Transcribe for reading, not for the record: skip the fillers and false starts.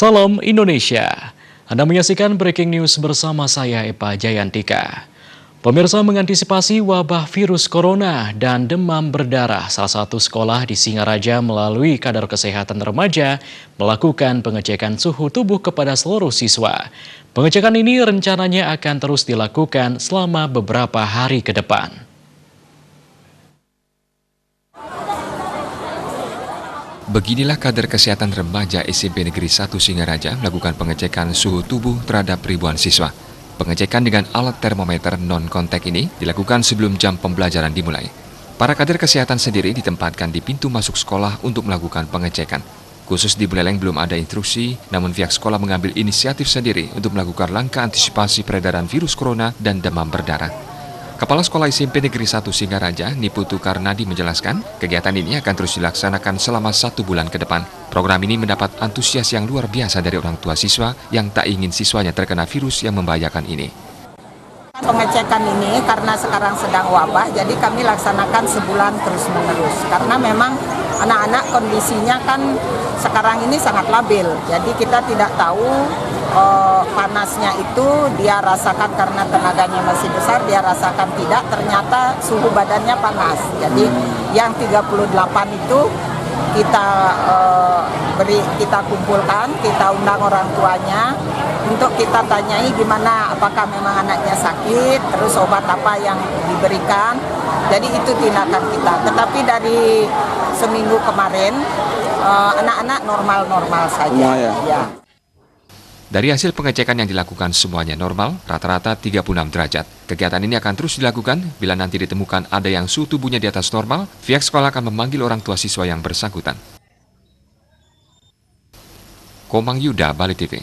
Salam Indonesia. Anda menyaksikan Breaking News bersama saya Eva Jayantika. Pemirsa, mengantisipasi wabah virus corona dan demam berdarah, salah satu sekolah di Singaraja melalui kadar kesehatan remaja melakukan pengecekan suhu tubuh kepada seluruh siswa. Pengecekan ini rencananya akan terus dilakukan selama beberapa hari ke depan. Beginilah kader kesehatan remaja SMP Negeri 1 Singaraja melakukan pengecekan suhu tubuh terhadap ribuan siswa. Pengecekan dengan alat termometer non-kontak ini dilakukan sebelum jam pembelajaran dimulai. Para kader kesehatan sendiri ditempatkan di pintu masuk sekolah untuk melakukan pengecekan. Khusus di Buleleng belum ada instruksi, namun pihak sekolah mengambil inisiatif sendiri untuk melakukan langkah antisipasi peredaran virus corona dan demam berdarah. Kepala Sekolah SMP Negeri 1 Singaraja, Niputu Karnadi menjelaskan, kegiatan ini akan terus dilaksanakan selama 1 bulan ke depan. Program ini mendapat antusias yang luar biasa dari orang tua siswa yang tak ingin siswanya terkena virus yang membahayakan ini. Pengecekan ini karena sekarang sedang wabah, jadi kami laksanakan sebulan terus-menerus. Karena memang anak-anak kondisinya kan sekarang ini sangat labil, jadi kita tidak tahu panasnya itu dia rasakan karena tenaganya masih besar, dia rasakan tidak, ternyata suhu badannya panas. Jadi yang 38 itu kita kumpulkan, kita undang orang tuanya untuk kita tanyai gimana, apakah memang anaknya sakit, terus obat apa yang diberikan. Jadi itu tindakan kita. Tetapi dari seminggu kemarin anak-anak normal-normal saja. Ya. Dari hasil pengecekan yang dilakukan semuanya normal, rata-rata 36 derajat. Kegiatan ini akan terus dilakukan bila nanti ditemukan ada yang suhu tubuhnya di atas normal, pihak sekolah akan memanggil orang tua siswa yang bersangkutan. Komang Yuda, Bali TV.